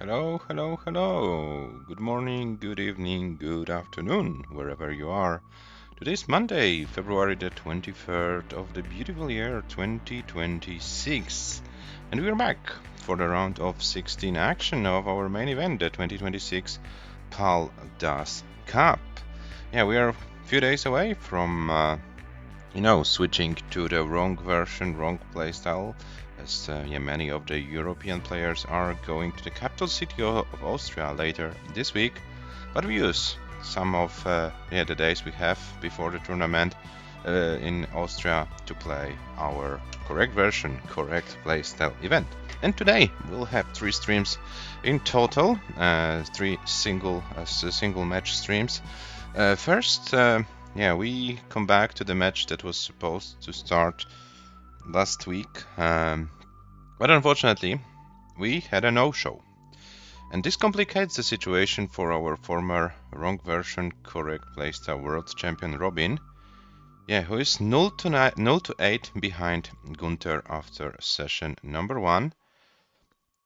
Hello, hello, hello. Good morning, good evening, good afternoon, wherever you are. Today's Monday, February the 23rd of the beautiful year 2026. And we're back for the round of 16 action of our main event, the 2026 PAL-DAS Cup. Yeah, we are a few days away from switching to the wrong version, wrong playstyle, as many of the European players are going to the capital city of Austria later this week. But we use some of the days we have before the tournament in Austria to play our correct version, correct playstyle event. And today we'll have 3 streams in total, 3 single match streams. First, we come back to the match that was supposed to start last week, but unfortunately, we had a no-show. And this complicates the situation for our former wrong version correct playstyle world champion Robin, who is 0 to 8 behind GUNTER after session number 1.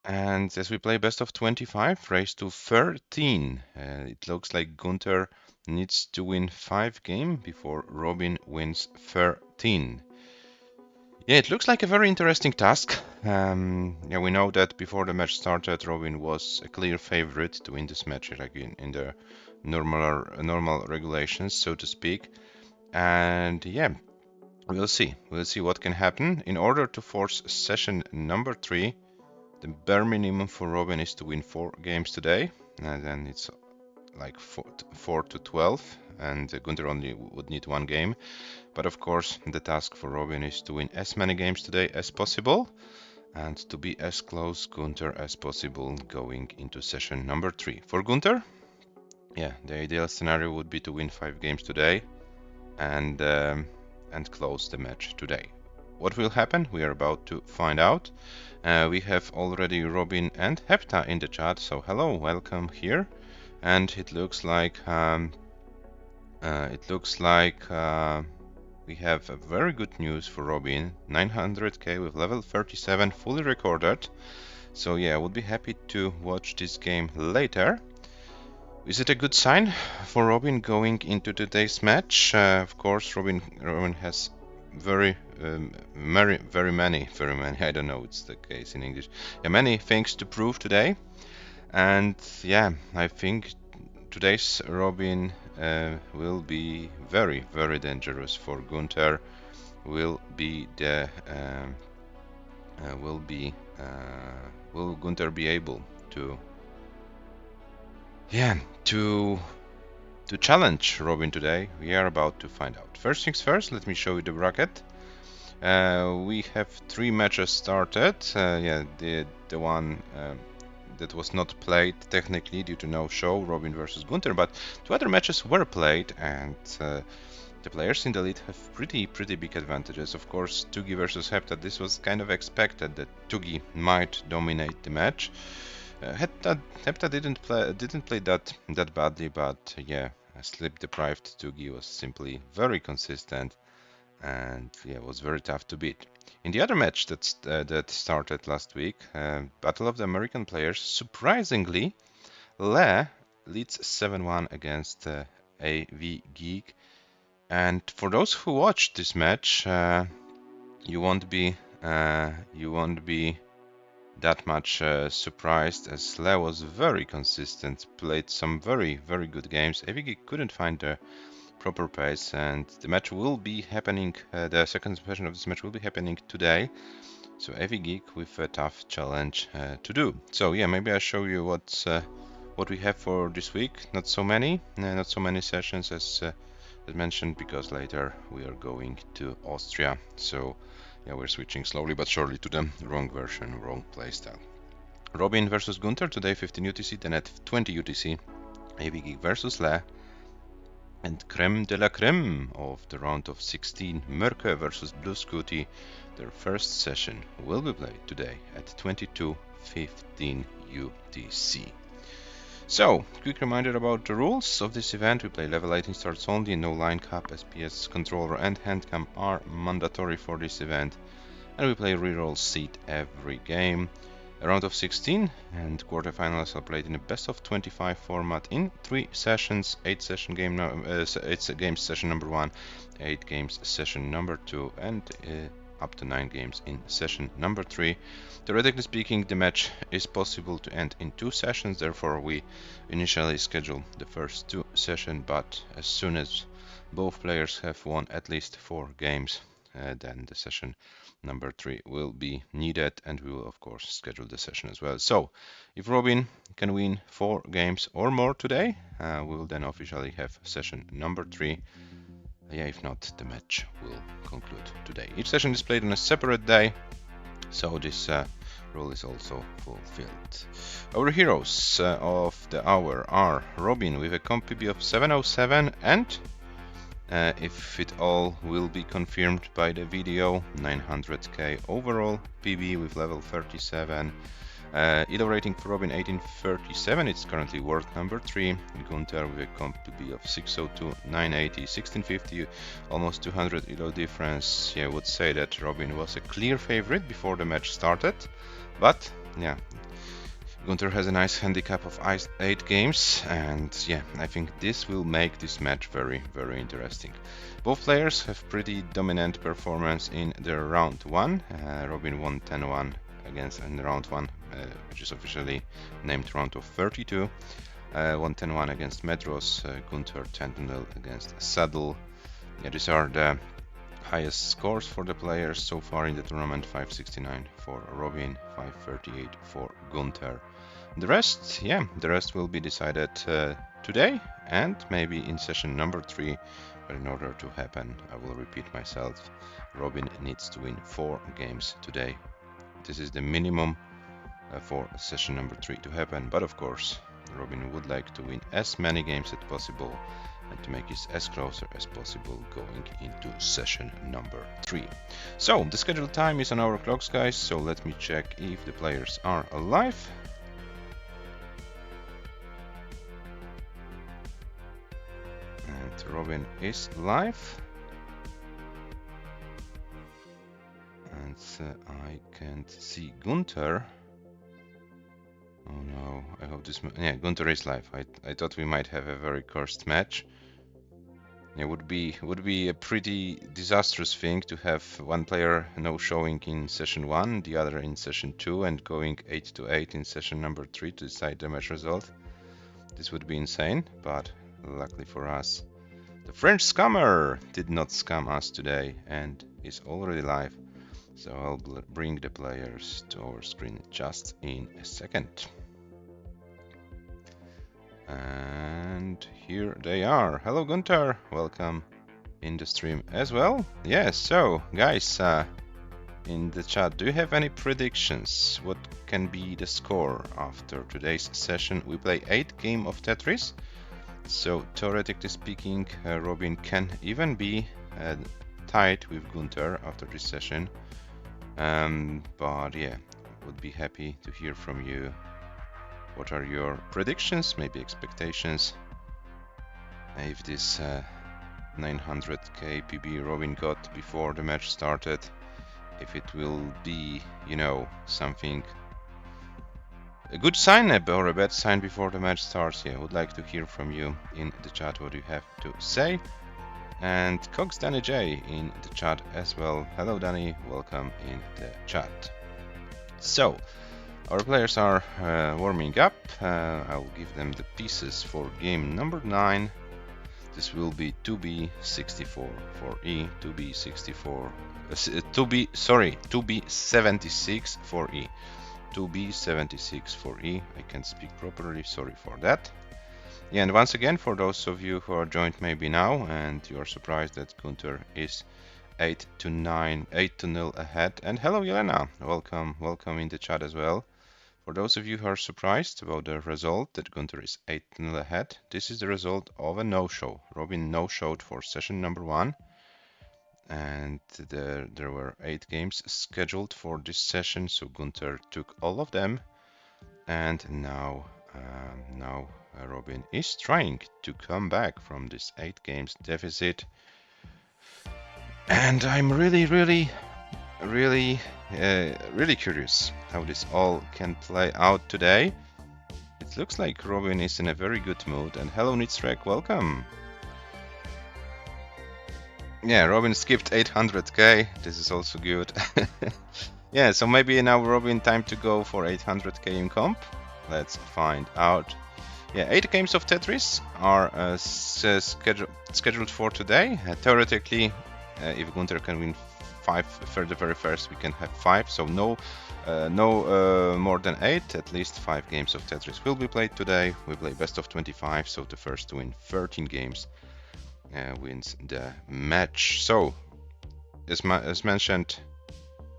And as we play best of 25, race to 13, it looks like GUNTER needs to win 5 games before Robin wins 13. Yeah, it looks like a very interesting task. We know that before the match started, Robin was a clear favorite to win this match, like in the normal regulations, so to speak. And we'll see. We'll see what can happen. In order to force session number 3, the bare minimum for Robin is to win 4 games today, and then it's like 4 to 12, and GUNTER only would need 1 game. But of course, the task for Robin is to win as many games today as possible, and to be as close GUNTER as possible going into session number 3. For GUNTER, the ideal scenario would be to win 5 games today, and close the match today. What will happen? We are about to find out. We have already Robin and Hepta in the chat, so hello, welcome here. And it looks like we have a very good news for Robin. 900k with level 37 fully recorded. So I would be happy to watch this game later. Is it a good sign for Robin going into today's match? Of course, Robin has very many, I don't know it's the case in English, many things to prove today. And I think today's Robin will be very, very dangerous for GUNTER. Will GUNTER be able to challenge Robin today? We are about to find out. First things first, let me show you the bracket. We have 3 matches started. The one that was not played technically due to no show, Robin versus GUNTER, but 2 other matches were played, and the players in the lead have pretty big advantages. Of course, Tugi versus Hepta, this was kind of expected that Tugi might dominate the match. Hepta didn't play that badly, but a sleep-deprived Tugi was simply very consistent, and was very tough to beat. In the other match that started last week, Battle of the American Players, surprisingly, Le leads 7-1 against AV Geek. And for those who watched this match, you won't be that much surprised, as Le was very consistent, played some very good games. AV Geek couldn't find the proper pace, and the match will be happening, the second session of this match will be happening today. So AV Geek with a tough challenge to do. So maybe I'll show you what we have for this week. Not so many sessions as mentioned, because later we are going to Austria. So we're switching slowly but surely to the wrong version, wrong playstyle. Robin versus GUNTER today, 15 UTC, then at 20 UTC, AV Geek versus Le. And creme de la creme of the round of 16, Mörke versus Blue Scooty. Their first session will be played today at 22:15 UTC. So, quick reminder about the rules of this event. We play level 18 starts only, no line cap, SPS, controller and handcam are mandatory for this event. And we play reroll seed every game. a round of 16, and quarterfinals are played in a best of 25 format in 3 sessions, 8 games session number 1, 8 games session number 2, and up to 9 games in session number 3. Theoretically speaking, the match is possible to end in 2 sessions, therefore we initially schedule the first 2 sessions, but as soon as both players have won at least 4 games, then the session number 3 will be needed, and we will of course schedule the session as well. So if Robin can win 4 games or more today, we will then officially have session number 3. If not, the match will conclude today. Each session is played on a separate day, so this rule is also fulfilled. Our heroes of the hour are Robin with a comp PB of 707 and if it all will be confirmed by the video, 900k overall PB with level 37. Elo rating for Robin 1837, it's currently world number 3. GUNTER with a comp PB of 602, 980, 1650, almost 200 Elo difference. I would say that Robin was a clear favorite before the match started, but yeah, GUNTER has a nice handicap of 8 games, and yeah, I think this will make this match very, very interesting. Both players have pretty dominant performance in their round 1. Robin won 10-1 against in round 1, which is officially named round of 32. Won 10-1 against Medros, GUNTER 10-0 against Saddle. Yeah, these are the highest scores for the players so far in the tournament: 569 for Robin, 538 for GUNTER. The rest will be decided today and maybe in session number 3, but in order to happen, I will repeat myself, Robin needs to win 4 games today. This is the minimum for session number 3 to happen, but of course Robin would like to win as many games as possible and to make it as closer as possible going into session number 3. So the scheduled time is on our clocks, guys, so let me check if the players are alive. And Robin is live. And I can't see GUNTER. Oh no, I hope this... Yeah, GUNTER is live. I thought we might have a very cursed match. It would be a pretty disastrous thing to have one player no showing in session 1, the other in session 2, and going 8-8 in session number 3 to decide the match result. This would be insane, but luckily for us, the French scammer did not scam us today and is already live. So I'll bring the players to our screen just in a second. And here they are. Hello GUNTER, welcome in the stream as well. Yes, so guys, in the chat, do you have any predictions? What can be the score after today's session? We play 8 games of Tetris, so theoretically speaking, Robin can even be tied with GUNTER after this session. But yeah, would be happy to hear from you. What are your predictions, maybe expectations? If this 900k PB Robin got before the match started, if it will be, you know, something, a good sign or a bad sign before the match starts. Yeah, I would like to hear from you in the chat what you have to say. And Cox Danny J in the chat as well. Hello Danny, welcome in the chat. So our players are warming up. I'll give them the pieces for game number 9. This will be 2b64 for E, 2b64, 2b76 for E, 2b76 for E. I can't speak properly, sorry for that. Yeah, and once again, for those of you who are joined maybe now and you are surprised that GUNTER is 8-0 ahead. And hello Jelena, welcome in the chat as well. For those of you who are surprised about the result that GUNTER is 8-0 ahead, this is the result of a no-show. Robin no-showed for session number 1, and there were 8 games scheduled for this session, so GUNTER took all of them, and now Robin is trying to come back from this 8 games deficit, and I'm really really curious how this all can play out today. It looks like Robin is in a very good mood, and hello Nitzrek, welcome! Yeah, Robin skipped 800k, this is also good. Yeah, so maybe now Robin time to go for 800k in comp. Let's find out. Yeah, 8 games of Tetris are scheduled for today. Theoretically, if Gunter can win 5 for the very first, we can have 5. So no more than 8. At least 5 games of Tetris will be played today. We play best of 25, so the first to win 13 games wins the match. So, as mentioned,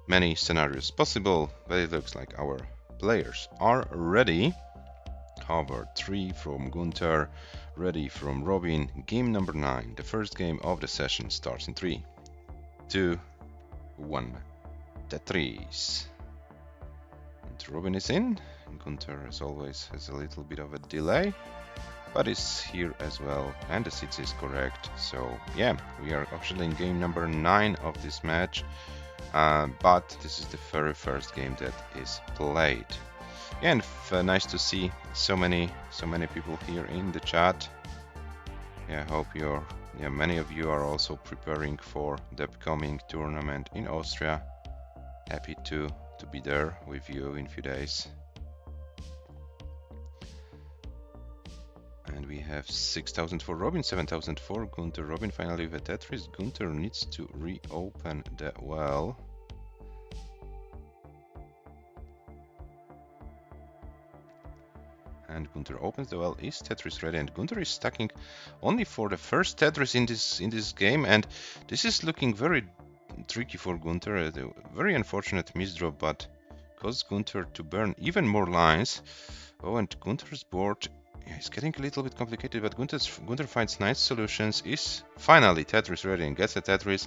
many scenarios possible, but it looks like our players are ready. Hover 3 from Gunter, ready from Robin. Game number 9. The first game of the session starts in 3, 2, 1. Tetris. And Robin is in. Gunter, as always, has a little bit of a delay, but is here as well, and the seats is correct. So yeah, we are officially in game number 9 of this match, but this is the very first game that is played. And nice to see so many people here in the chat. Yeah, I hope many of you are also preparing for the upcoming tournament in Austria. Happy to be there with you in a few days. And we have 6,000 for Robin, 7,000 for Gunter. Robin finally with a Tetris. Gunter needs to reopen the well. And Gunter opens the well. Is Tetris ready? And Gunter is stacking only for the first Tetris in this game, and this is looking very tricky for Gunter. A very unfortunate misdrop, but causes Gunter to burn even more lines. Oh, and Gunter's board is getting a little bit complicated, but Gunter finds nice solutions. Is finally Tetris ready and gets a Tetris.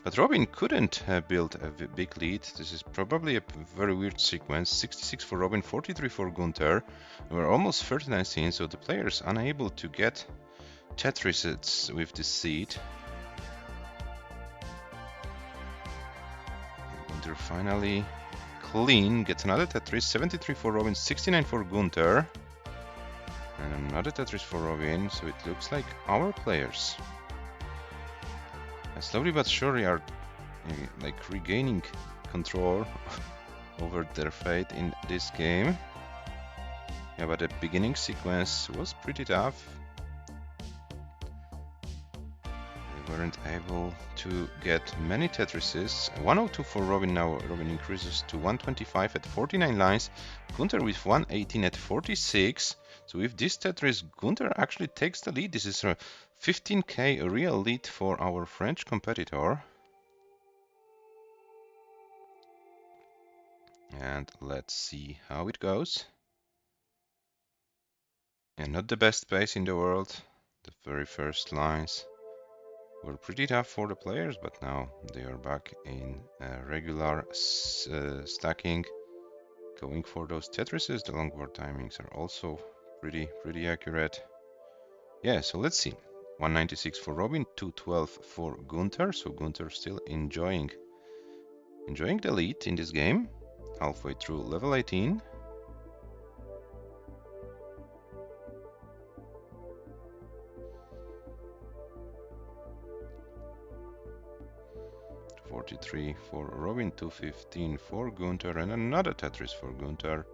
But Robin couldn't build a big lead. This is probably a very weird sequence. 66 for Robin, 43 for Gunter. We're almost 39 scenes, so the player's unable to get Tetris with this seed. Gunter finally clean, gets another Tetris. 73 for Robin, 69 for Gunter. And another Tetris for Robin, so it looks like our players slowly but surely are like regaining control over their fate in this game. Yeah, but the beginning sequence was pretty tough. They weren't able to get many Tetrises. 102 for Robin now. Robin increases to 125 at 49 lines. Gunter with 118 at 46. So with this Tetris, Gunter actually takes the lead. This is a 15k real lead for our French competitor. And let's see how it goes. And not the best pace in the world. The very first lines were pretty tough for the players, but now they are back in regular stacking. Going for those Tetrises. The longboard timings are also pretty accurate. Yeah, so let's see. 196 for Robin, 212 for Gunter. So Gunter still enjoying the lead in this game. Halfway through level 18. $43 for Robin, 215 for Gunter, and another Tetris for Gunter,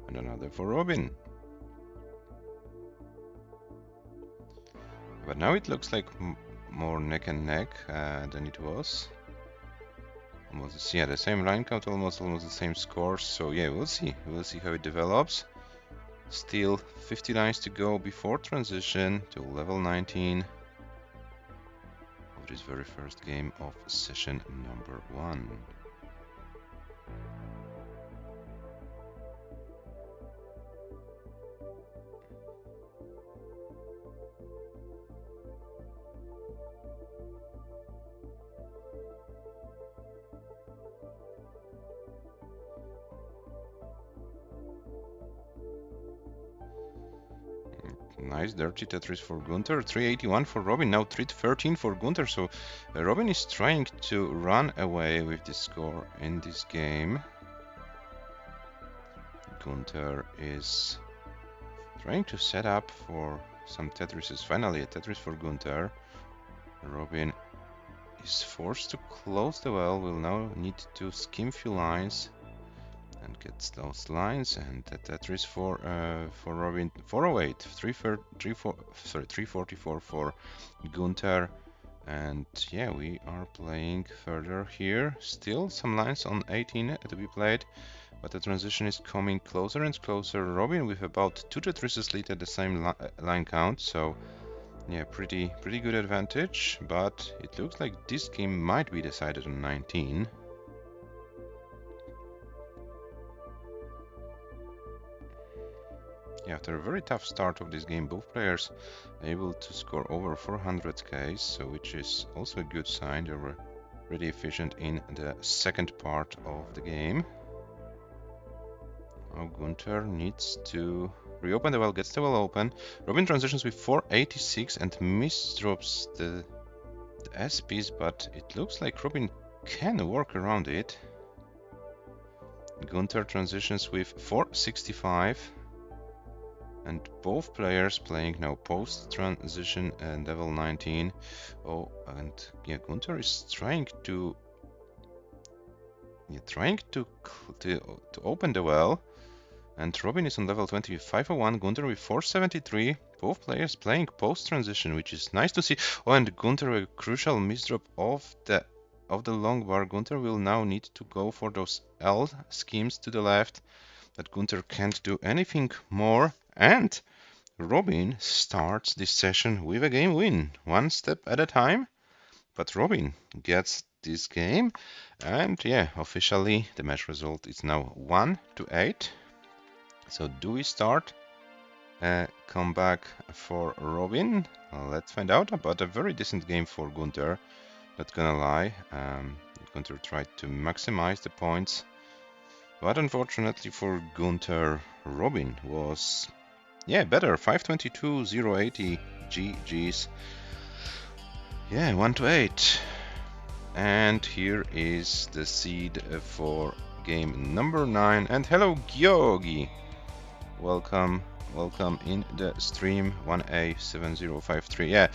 and another for Robin. But now it looks like more neck and neck than it was. Almost, yeah, the same line count, almost the same scores. So yeah, we'll see how it develops. Still 50 lines to go before transition to level 19 of this very first game of session number 1. Nice, dirty Tetris for GUNTER. 381 for Robin. Now 313 for GUNTER. So Robin is trying to run away with the score in this game. GUNTER is trying to set up for some Tetrises. Finally, a Tetris for GUNTER. Robin is forced to close the well. Will now need to skim few lines and gets those lines, and the Tetris for Robin. 408, 344 for GUNTER, and yeah, we are playing further here. Still some lines on 18 to be played, but the transition is coming closer and closer. Robin with about 2 Tetrises lead at the same line count, so yeah, pretty good advantage, but it looks like this game might be decided on 19. Yeah, after a very tough start of this game, both players able to score over 400k, so which is also a good sign. They were really efficient in the second part of the game. Now GUNTER needs to reopen the well, gets the well open. Robin transitions with 486 and misdrops the S piece, but it looks like Robin can work around it. GUNTER transitions with 465. And both players playing now post-transition and level 19. Oh, and yeah, GUNTER is trying to open the well. And Robin is on level 20 with 501, GUNTER with 473. Both players playing post-transition, which is nice to see. Oh, and GUNTER a crucial misdrop of the long bar. GUNTER will now need to go for those L schemes to the left. But GUNTER can't do anything more. And Robin starts this session with a game win, one step at a time. But Robin gets this game, and yeah, officially the match result is now 1-8. So do we start a comeback for Robin? Let's find out. But a very decent game for GUNTER, not gonna lie. GUNTER tried to maximize the points, but unfortunately for GUNTER, Robin was better. 522, 080 GG's. Yeah, 1-8. And here is the seed for game number 9. And hello, Georgi. Welcome in the stream. 1A7053. Yeah,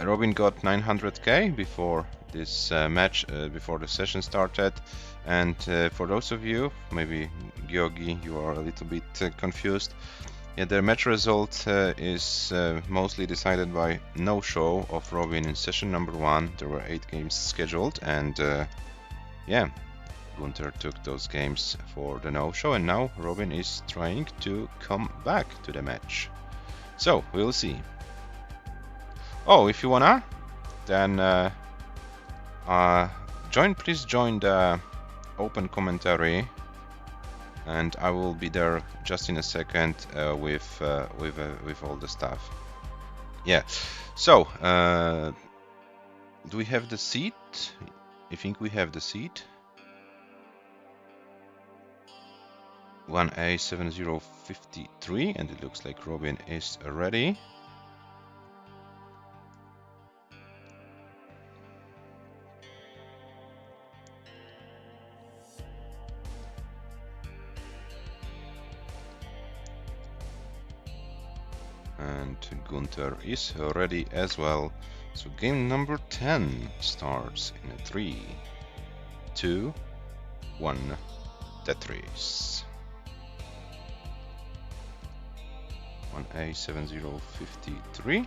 Robin got 900k before this match, before the session started. And for those of you, maybe Georgi, you are a little bit confused. Yeah, the match result is mostly decided by no-show of Robin in session number 1. There were 8 games scheduled, and yeah, GUNTER took those games for the no-show, and now Robin is trying to come back to the match. So we'll see. Oh, if you wanna, then please join the open commentary, and I will be there just in a second with all the stuff. Yeah. So do we have the seat? I think we have the seat. 1A7053, and it looks like Robin is ready. And GUNTER is ready as well. So game number 10 starts in a 3, 2, 1, Tetris. 1A7053.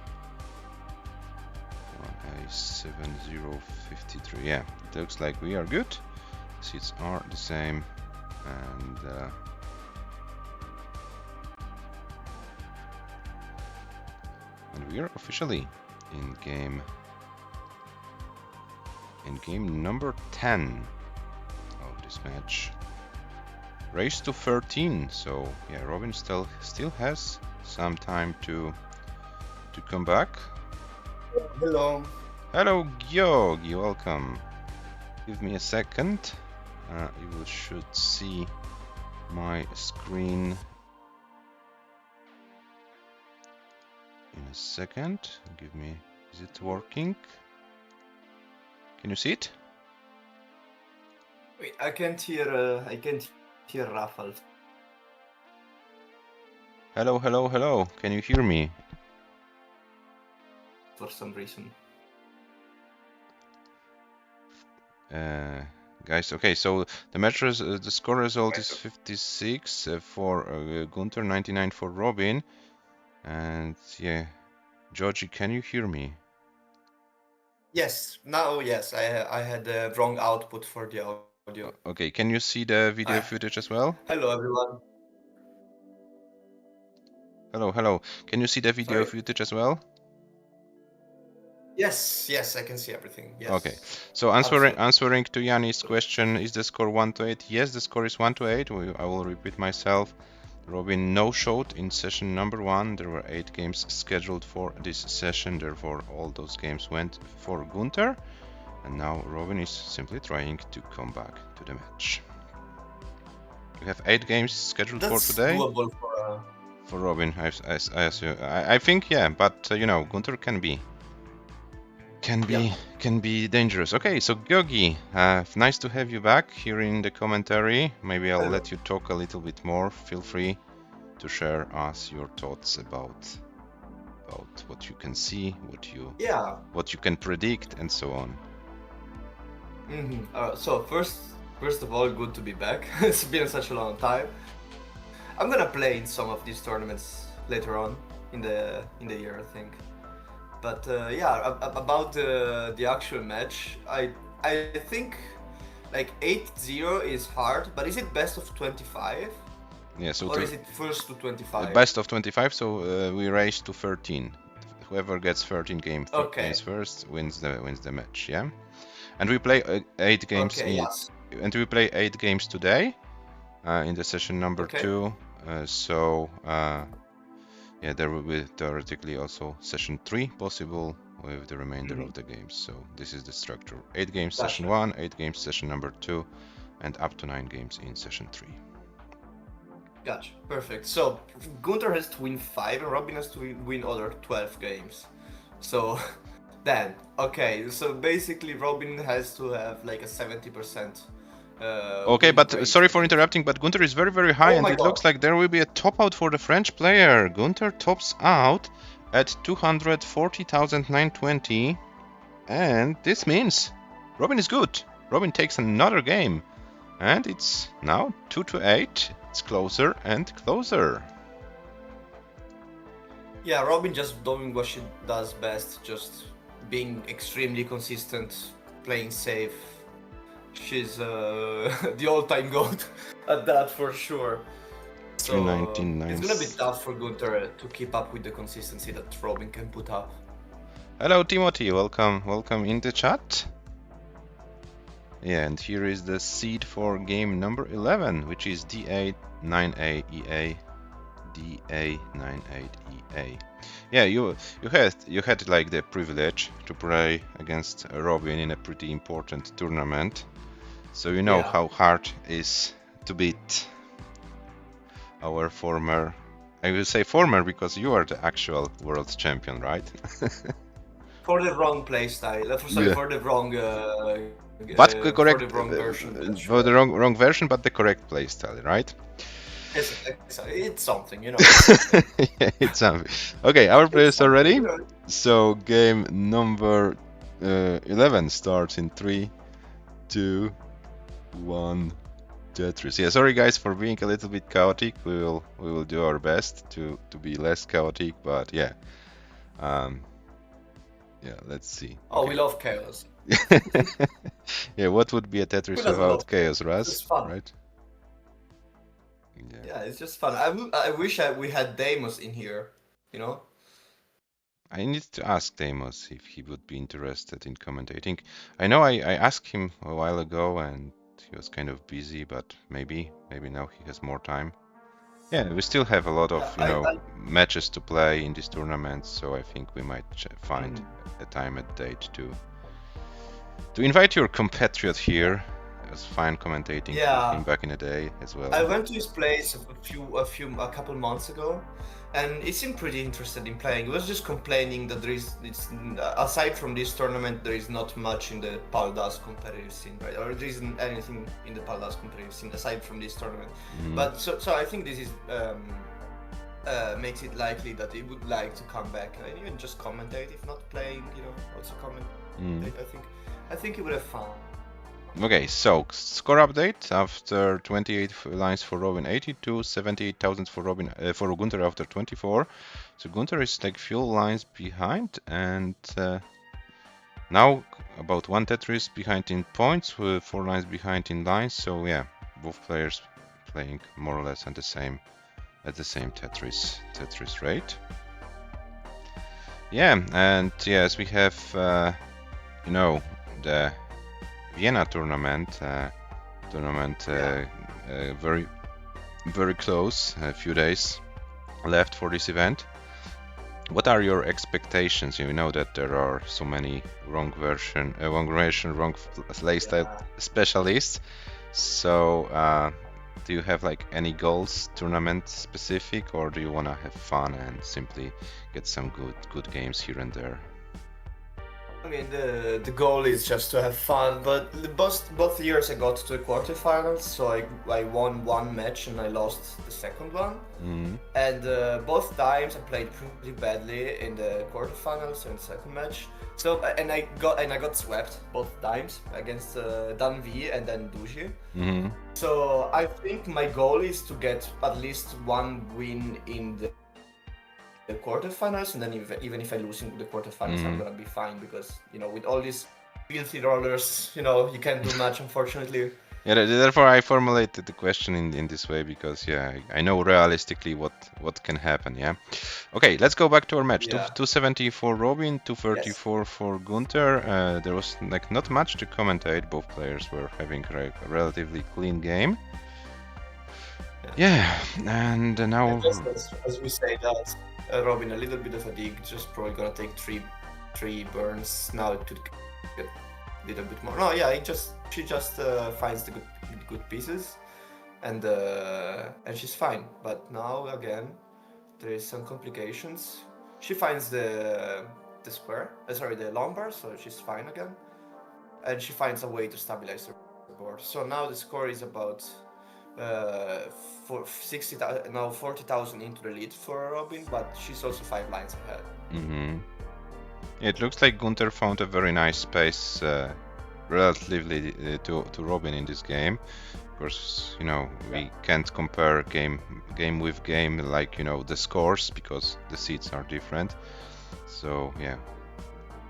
1A7053. Yeah, it looks like we are good. Seats are the same, and we are officially in game number 10 of this match. Race to 13. So yeah, Robin still has some time to come back. Hello. Hello, Georgi, welcome. Give me a second. You should see my screen in a second. Give me. Is it working? Can you see it? Wait, I can't hear Rafael. Hello, hello, hello. Can you hear me? For some reason. Guys, okay, so the score result is 56 for Gunter, 99 for Robin, and yeah, Georgie, can you hear me? Yes, now yes, I had the wrong output for the audio. Okay, can you see the video footage as well? Hello everyone. Hello, hello. Can you see the video footage as well? Yes, yes, I can see everything. Yes. Okay, so answering to Yanni's question, is the score 1-8? Yes, the score is 1-8. I will repeat myself. Robin no-showed in session number 1. There were 8 games scheduled for this session, therefore all those games went for Gunter. And now Robin is simply trying to come back to the match. We have 8 games scheduled for today. That's doable for Robin, I think, yeah, but you know, Gunter can be dangerous. Okay, so Georgi, nice to have you back here in the commentary. Maybe I'll let you talk a little bit more. Feel free to share us your thoughts about what you can see, what you can predict, and so on. So first of all, good to be back. It's been such a long time. I'm gonna play in some of these tournaments later on in the year, I think. But yeah, about the actual match, I think like 8-0 is hard, but is it best of 25? Yeah, so or is it first to 25? Best of 25, so we race to 13. Whoever gets 13 games first wins the match. Yeah, and we play 8 games. And we play 8 games today in the session number 2. Yeah, there will be theoretically also session 3 possible with the remainder of the games. So this is the structure: 8 games session 1, 8 games session number 2, and up to 9 games in session 3. Gotcha. Perfect. So Gunter has to win 5 and Robin has to win other 12 games. So then, okay, so basically Robin has to have like a 70%. Okay, but sorry for interrupting, but Gunter is very, very high, and it looks like there will be a top out for the French player. Gunter tops out at 240,920, and this means Robin is good. Robin takes another game, and it's now 2-8. It's closer and closer. Yeah, Robin just doing what she does best, just being extremely consistent, playing safe. She's the all-time GOAT at that for sure. So 319, nice. It's gonna be tough for Gunter to keep up with the consistency that Robin can put up. Hello Timothy, welcome in the chat. Yeah, and here is the seed for game number 11, which is D8-9A-EA. D8-9-8-EA. Yeah, you had like the privilege to play against Robin in a pretty important tournament, so you know how hard it is to beat our former. I will say former because you are the actual world champion, right? For the wrong playstyle, for the wrong. But correct. For the wrong version. For the wrong version, but the correct playstyle, right? It's something, you know. Yeah, it's something. Okay, our players are ready. So game number 11 starts in 3, 2, 1. Tetris. Yeah, sorry guys for being a little bit chaotic. We will do our best to be less chaotic, but yeah. Yeah, let's see. Oh, we love chaos. Yeah, what would be a Tetris without chaos, Raz? It's fun. Right? Yeah, it's just fun. I wish we had Deimos in here, you know? I need to ask Deimos if he would be interested in commentating. I know I asked him a while ago and he was kind of busy, but maybe now he has more time. Yeah, we still have a lot of matches to play in this tournament, so I think we might find a time and date to invite your compatriot here. It was fine commentating with him back in the day as well. I went to his place a couple months ago, and he seemed pretty interested in playing. He was just complaining that aside from this tournament, there is not much in the Paldas competitive scene, right? Or there isn't anything in the Paldas competitive scene aside from this tournament. But so I think this is makes it likely that he would like to come back and even just commentate, if not playing, also comment. I think he would have fun. Okay, so score update after 28 lines for Robin, 82, 78,000 for Robin for GUNTER after 24. So GUNTER is like few lines behind, and now about 1 Tetris behind in points, 4 lines behind in lines. So yeah, both players playing more or less at the same Tetris rate. Yeah, and yes, we have the Vienna tournament, very, very close. A few days left for this event. What are your expectations? You know that there are so many wrong playstyle specialists. So, do you have like any goals, tournament specific, or do you wanna have fun and simply get some good games here and there? I mean, the goal is just to have fun, but both years I got to the quarterfinals, so I won one match and I lost the second one. And both times I played pretty badly in the quarterfinals and second match. So and I got swept both times against Dan V and then Duji. So I think my goal is to get at least one win in the quarterfinals, and then even if I lose in the quarterfinals, I'm gonna be fine, because with all these filthy rollers, you can't do much, unfortunately. Yeah, therefore I formulated the question in this way, because yeah, I know realistically what can happen. Yeah. Okay, let's go back to our match. Yeah. 270 for Robin, 234 for GUNTER. There was like not much to commentate. Both players were having a relatively clean game. Yeah, and now And just as we say that. Robin a little bit of fatigue, just probably gonna take three burns now to get a little bit more. No, yeah, she just finds the good pieces, and she's fine. But now again, there is some complications. She finds the square, the lumbar, so she's fine again, and she finds a way to stabilize the board. So now the score is about for 60,000 now, 40,000 into the lead for Robin, but she's also 5 lines ahead. It looks like GUNTER found a very nice space relatively to Robin in this game. Of course, we can't compare game with game, like the scores, because the seeds are different. So yeah,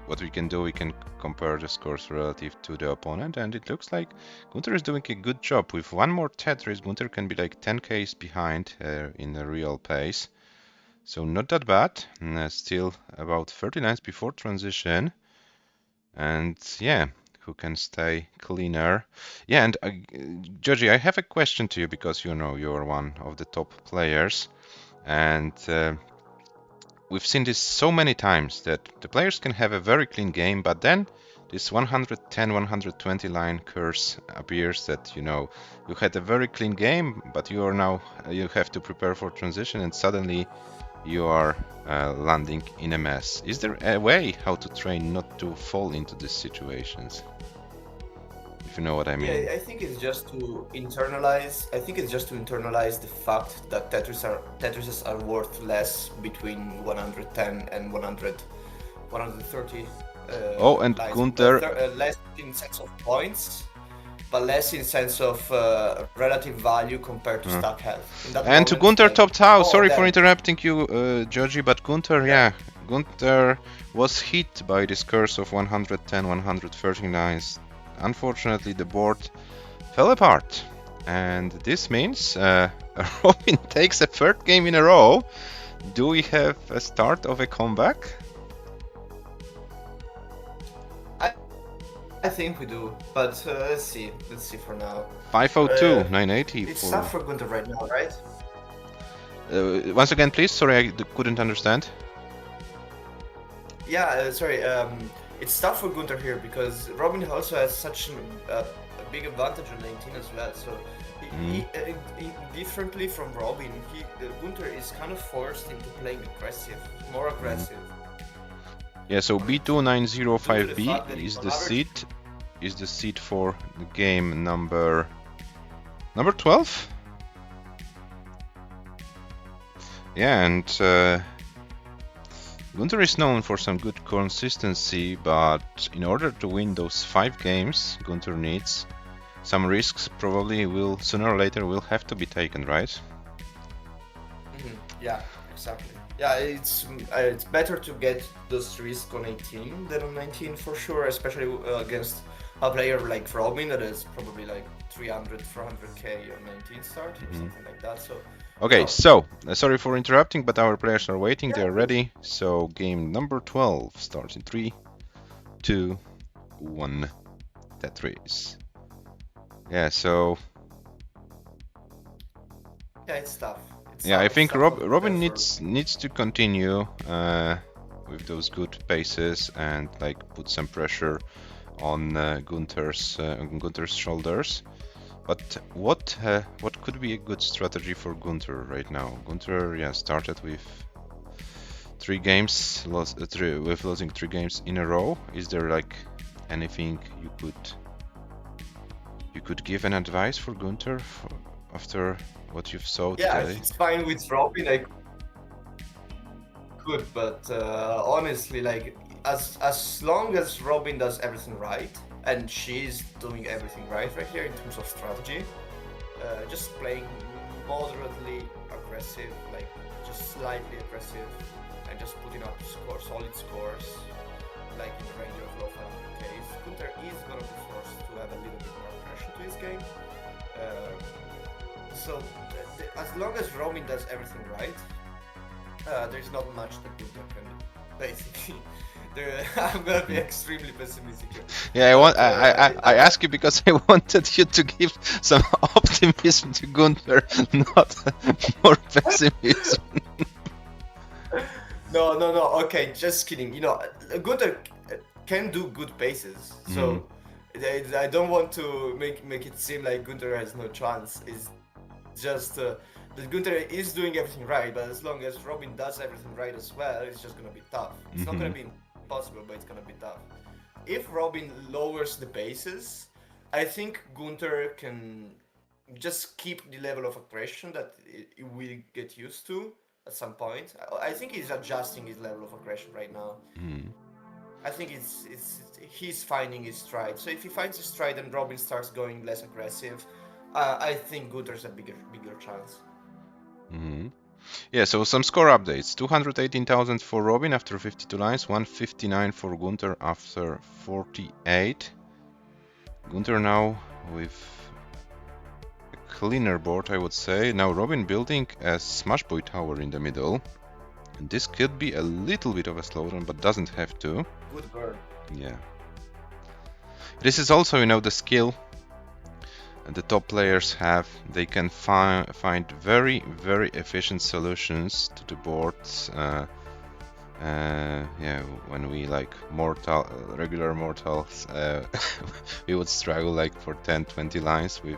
what we can do, we can compare the scores relative to the opponent, and it looks like GUNTER is doing a good job. With one more Tetris, GUNTER can be like 10Ks behind in the real pace. So not that bad. Still about 30 lines before transition. And yeah, who can stay cleaner? Yeah, and Georgie, I have a question to you, because you're one of the top players, and we've seen this so many times that the players can have a very clean game, but then this 110, 120 line curse appears that, you had a very clean game, but you have to prepare for transition, and suddenly you are landing in a mess. Is there a way how to train not to fall into these situations? If you know what I mean. Yeah, I think it's just to internalize. The fact that Tetrises are worth less between 110 and 130. And GUNTER less in sense of points, but less in sense of relative value compared to stack health. And to GUNTER topped out. Sorry for interrupting you, Georgie, but GUNTER, GUNTER was hit by this curse of 110, 130 lines. Unfortunately, the board fell apart, and this means Robin takes a third game in a row. Do we have a start of a comeback? I think we do, but let's see for now. 502, 980. It's tough for GUNTER right now, right? Once again, please. Sorry, I couldn't understand. Yeah, sorry. It's tough for GUNTER here, because Robin also has such a big advantage on 19 as well. So Differently from Robin, Gunter is kind of forced into playing aggressive, more aggressive. Yeah, so Due to the fact that B29005B on is average, the seed for the game number 12. Yeah, and Gunter is known for some good consistency, but in order to win those 5 games, Gunter needs some risks. Probably will sooner or later will have to be taken, right? yeah, exactly. Yeah, it's better to get those risks on 18 than on 19 for sure, especially against a player like Robin that is probably like 300, 400k on 19 start or something like that. So, Okay, so sorry for interrupting, but our players are waiting. Yeah, They are please. ready. So game number 12 starts in 3, 2, 1. Tetris. Yeah, so Yeah, it's tough. yeah, I It's think tough out there Robin for. needs to continue with those good paces and like put some pressure on Gunter's shoulders. But what could be a good strategy for Gunter right now? Gunter, yeah, started with 3 games, losing 3 games in a row. Is there like anything you could give an advice for Gunter after what you've saw Yeah, today? he's fine with Robin. I could, but honestly, like as long as Robin does everything right, and she's doing everything right here in terms of strategy, just playing moderately aggressive, like just slightly aggressive, and just putting up solid scores, like in the range of low 500Ks. Gunter is gonna be forced to have a little bit more pressure to his game. So as long as Robin does everything right, there's not much that Gunter can do. Basically, I'm gonna be extremely pessimistic here. Yeah, But I ask you because I wanted you to give some optimism to Gunter, not more pessimism. No. Okay, just kidding. Gunter can do good paces, so I don't want to make it seem like Gunter has no chance. It's just that Gunter is doing everything right, but as long as Robin does everything right as well, it's just gonna be tough. It's not gonna be impossible, but it's gonna be tough. If Robin lowers the paces, I think Gunter can just keep the level of aggression that it will get used to at some point. I think he's adjusting his level of aggression right now. I think he's finding his stride. So if he finds his stride and Robin starts going less aggressive, I think Gunter's a bigger chance. Yeah, so some score updates. 218,000 for Robin after 52 lines, 159 for Gunter after 48. Gunter now with a cleaner board, I would say. Now Robin building a Smash Boy tower in the middle. And this could be a little bit of a slowdown, but doesn't have to. Good burn. Yeah. This is also, the skill the top players have. They can find very, very efficient solutions to the boards. Yeah, when we like regular mortals, we would struggle like for 10-20 lines with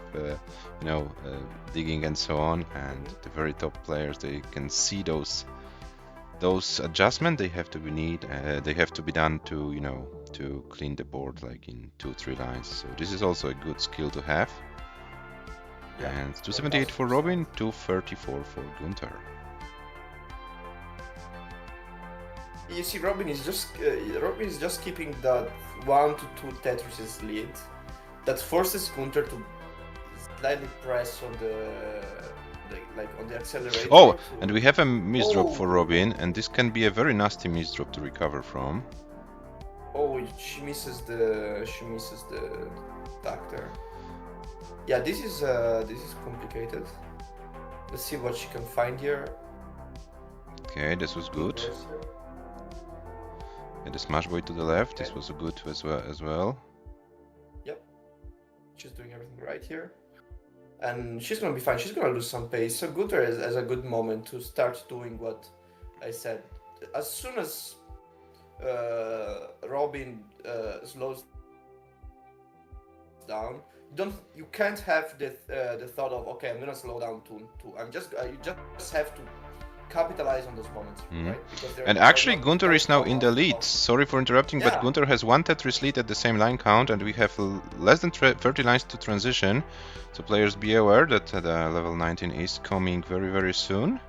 digging and so on, and the very top players, they can see those adjustments they have to be done to clean the board like in 2-3 lines. So this is also a good skill to have. Yeah, and 278 for Robin, 234 for Gunter. You see, Robin is just keeping that 1 to 2 Tetris lead. That forces Gunter to slightly press on the accelerator. Oh, and we have a misdrop for Robin, and this can be a very nasty misdrop to recover from. Oh, she misses the attack there. Yeah, this is complicated. Let's see what she can find here. Okay, this was good. And the Smash Boy to the left, okay. This was good as well. Yep, she's doing everything right here. And she's gonna be fine. She's gonna lose some pace. So Gunter has a good moment to start doing what I said. As soon as Robin slows down, you can't have the thought of, okay, I'm gonna slow down too. You just have to capitalize on those moments, right? Because and actually Gunter is now in the lead. Sorry for interrupting, but Gunter has 1 Tetris lead at the same line count, and we have less than 30 lines to transition. So players be aware that the level 19 is coming very, very soon.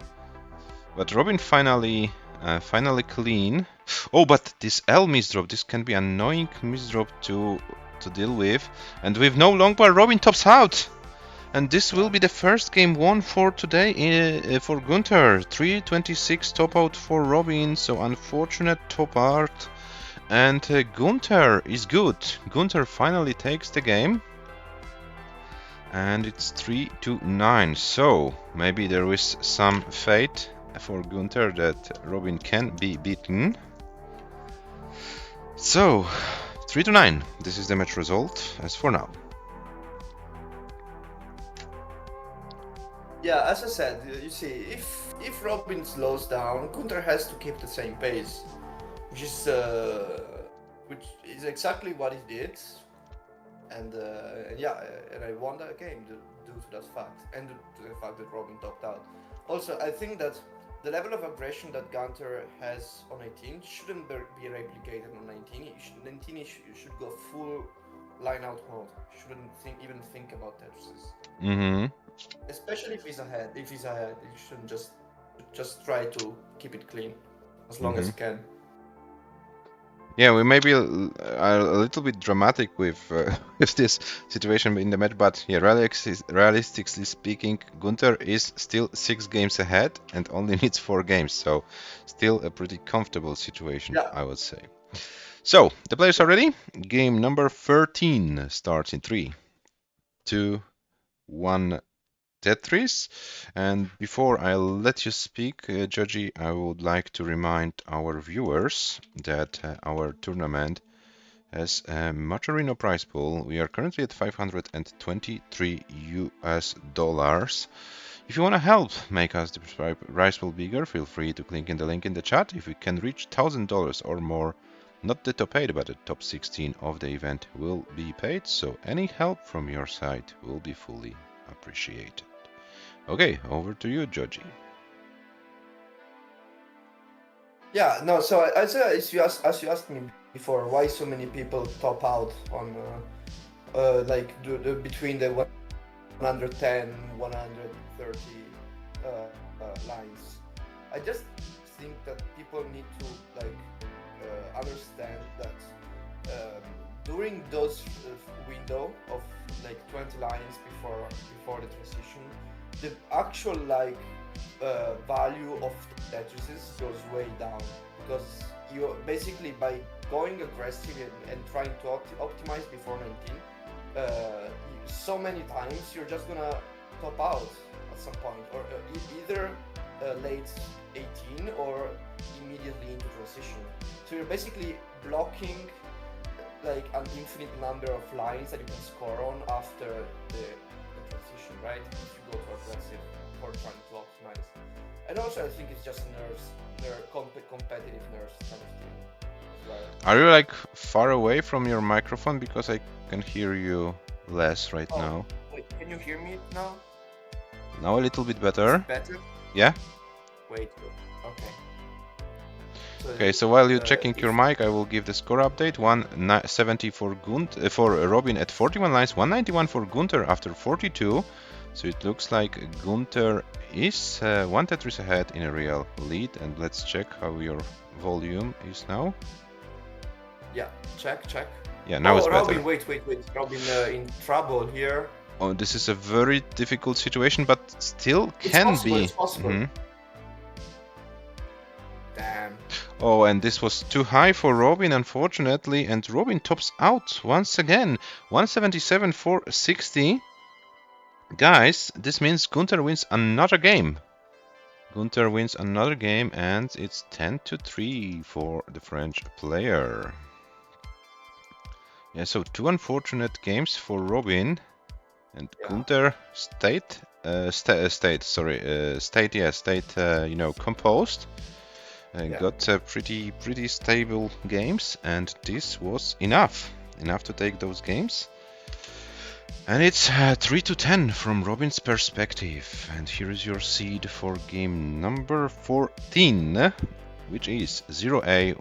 But Robin finally clean. Oh, but this L misdrop, this can be annoying misdrop to deal with. And with no long bar, Robin tops out. And this will be the first game won for today for Gunter. 326 top out for Robin, so unfortunate top out. And Gunter is good. Gunter finally takes the game. And it's 3-9. So maybe there is some fate for Gunter that Robin can be beaten. So 3-9. This is the match result as for now. Yeah, as I said, you see, if Robin slows down, Gunter has to keep the same pace, which is exactly what he did, and I won that game due to that fact, and to the fact that Robin topped out. Also, I think that the level of aggression that Gunter has on 18 shouldn't be replicated on 19. 19 should go full line out mode. Shouldn't even think about Tetrises. Especially if he's ahead. If he's ahead, you shouldn't just try to keep it clean as long as you can. Yeah, we may be a little bit dramatic with this situation in the match, but yeah, realistically speaking, Gunter is still 6 games ahead and only needs 4 games, so still a pretty comfortable situation, I would say. So, the players are ready. Game number 13 starts in 3, 2, 1. Tetris. And before I let you speak, Joji, I would like to remind our viewers that our tournament has a Maturino prize pool. We are currently at $523 US. If you want to help make us the prize pool bigger, feel free to click in the link in the chat. If we can reach $1,000 or more, not the top 8 but the top 16 of the event will be paid, so any help from your side will be fully appreciated. Okay, over to you, Joji. Yeah, no. So as you asked me before, why so many people top out on between the 110, 130 lines? I just think that people need to understand that during those window of 20 lines before the transition, the actual value of Tetrises goes way down, because you basically, by going aggressive and trying to optimize before 19, so many times you're just gonna top out at some point, or either late 18 or immediately into transition. So you're basically blocking an infinite number of lines that you can score on after the transition, right? If you go for aggressive or trying to optimize. And also I think it's just competitive nerves kind of thing as well. Are you far away from your microphone, because I can hear you less right now? Wait, can you hear me now? Now a little bit better. Better? Yeah? Wait, okay. Okay, so while you're checking your mic, I will give the score update. 170 for Robin at 41 lines, 191 for Gunter after 42. So it looks like Gunter is 1 Tetris ahead in a real lead. And let's check how your volume is now. Yeah, check. Yeah, now it's better. Robin, wait. Robin in trouble here. Oh, this is a very difficult situation, but still can be. It's possible. Damn. Oh, and this was too high for Robin, unfortunately, and Robin tops out once again. 177 for 60. Guys, this means Gunter wins another game. Gunter wins another game, and it's 10-3 for the French player. Yeah, so 2 unfortunate games for Robin, and Gunter stayed, composed. Got pretty stable games, and this was enough to take those games. And it's 3 to 10 from Robin's perspective. And here is your seed for game number 14, which is 0A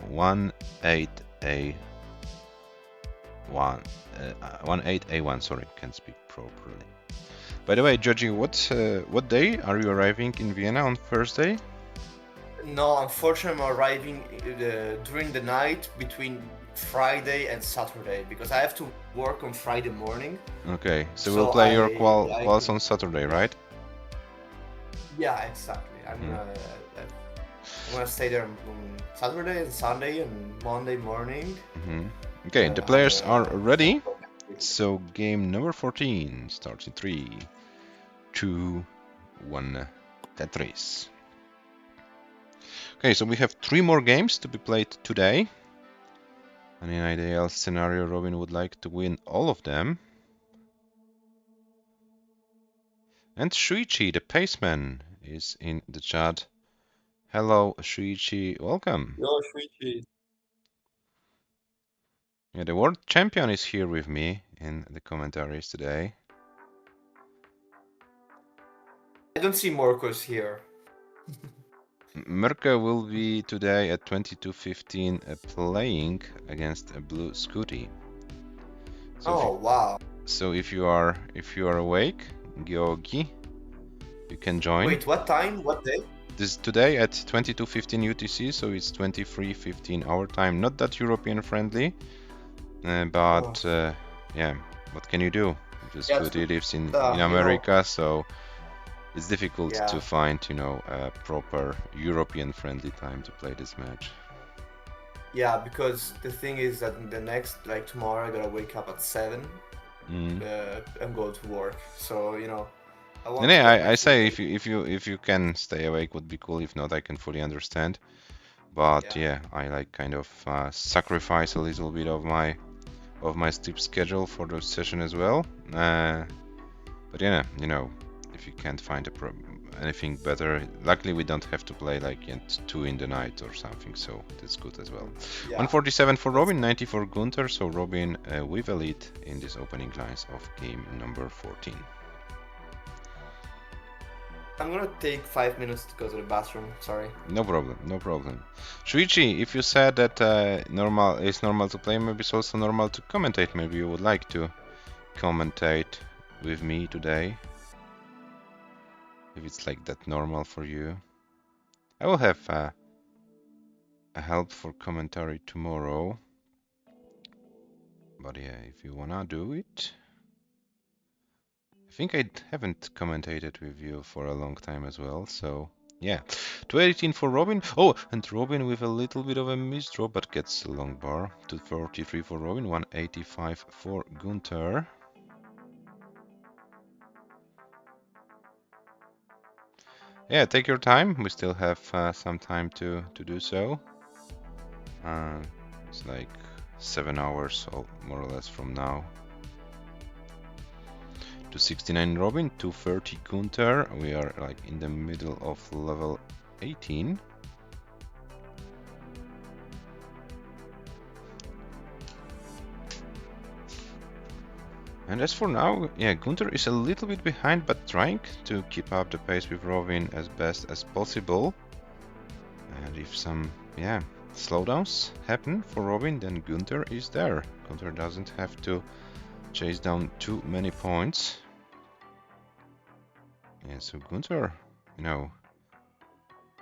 18A1. 18A1, sorry, can't speak properly. By the way, Georgie, what day are you arriving in Vienna on Thursday? No, unfortunately, I'm arriving during the night between Friday and Saturday because I have to work on Friday morning. Okay, so So we'll play your I quals on Saturday, right? Yeah, exactly. I'm gonna stay there on Saturday and Sunday and Monday morning. Okay, the players are ready. So game number 14 starts in 3, 2, 1, Tetris. Okay, so we have 3 more games to be played today. And in an ideal scenario, Robin would like to win all of them. And Shuichi, the paceman, is in the chat. Hello, Shuichi, welcome. Yo, Shuichi. Yeah, the world champion is here with me in the commentaries today. I don't see Marcos here. Mirka will be today at 22:15 playing against a blue Scooty. So wow. So if you are awake, Georgi, you can join. Wait, what time? What day? This is today at 22:15 UTC, so it's 23:15 our time. Not that European friendly, but yeah, what can you do? This Scooty lives in America, so it's difficult to find, a proper European friendly time to play this match. Yeah, because the thing is that the next, like tomorrow, I gotta wake up at 7 and go to work. So I say if you can stay awake would be cool. If not, I can fully understand. But yeah, I like kind of sacrifice a little bit of my sleep schedule for the session as well. But yeah, if you can't find anything better, luckily we don't have to play like at 2 in the night or something, so that's good as well. 147 for Robin, 90 for Gunter, so Robin with a lead in these opening lines of game number 14. I'm gonna take 5 minutes to go to the bathroom, sorry. No problem. Shuichi, if you said that it's normal to play, maybe it's also normal to commentate. Maybe you would like to commentate with me today. If it's like that normal for you. I will have a help for commentary tomorrow. But yeah, if you wanna do it. I think I haven't commentated with you for a long time as well, so yeah. 218 for Robin. Oh, and Robin with a little bit of a misdraw, but gets a long bar. 243 for Robin, 185 for Gunter. Yeah, take your time. We still have some time to do so. It's like 7 hours, more or less, from now. 269 Robin, 230 Gunter. We are like in the middle of level 18. And as for now, yeah, Gunter is a little bit behind, but trying to keep up the pace with Robin as best as possible. And if some, slowdowns happen for Robin, then Gunter is there. Gunter doesn't have to chase down too many points. Yeah, so Gunter,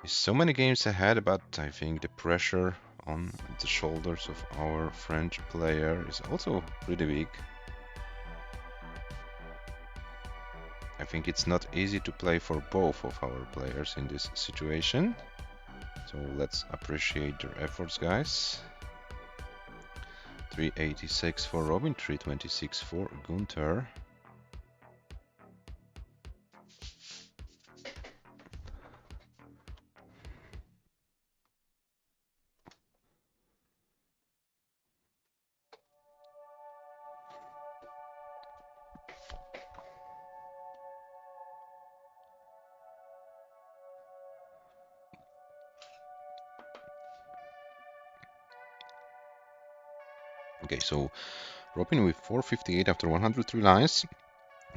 is so many games ahead, but I think the pressure on the shoulders of our French player is also pretty big. I think it's not easy to play for both of our players in this situation. So let's appreciate their efforts, guys. 386 for Robin, 326 for Gunter. Okay, so Robin with 458 after 103 lines.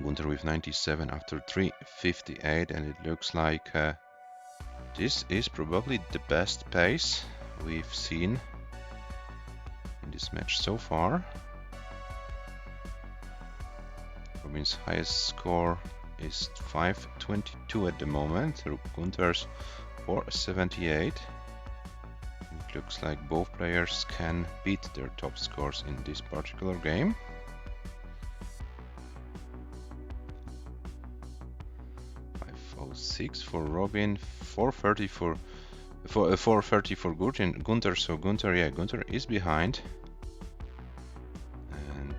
Gunter with 97 after 3:58, and it looks like this is probably the best pace we've seen in this match so far. Robin's highest score is 5:22 at the moment. Gunter's 4:78. It looks like both players can beat their top scores in this particular game. .506 for Robin, 430 for 430 for Gunter. So Gunter is behind, and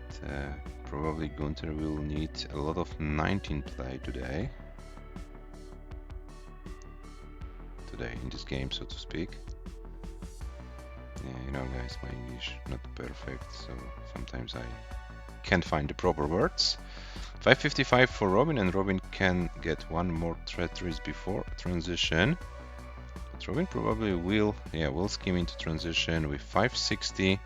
probably Gunter will need a lot of 19 play today in this game, so to speak. Yeah, you know, guys, my English not perfect, so sometimes I can't find the proper words. 5:55 for Robin, and Robin can get one more Tetris before transition. But Robin probably will scheme into transition with 560,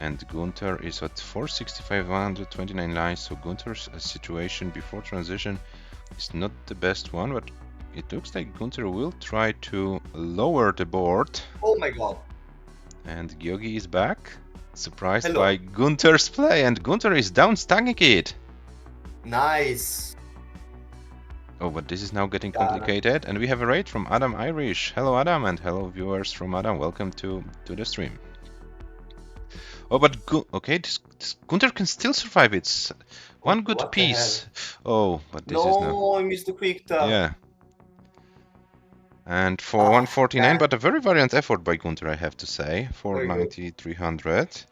and Gunter is at 465, 129 lines. So Gunter's situation before transition is not the best one, but it looks like Gunter will try to lower the board. Oh my god. And Gyogi is back, surprised Hello. by Gunter's play, and Gunter is down stacking it. Nice. Oh, but this is now getting complicated, and we have a raid from Adam Irish. Hello, Adam, and hello, viewers from Adam. Welcome to the stream. Oh, but this Gunter can still survive. It's one good What piece. Oh, but this is No, now. I missed the quick tap. Yeah. And for 149, but a very valiant effort by Gunter, I have to say, for 90-300.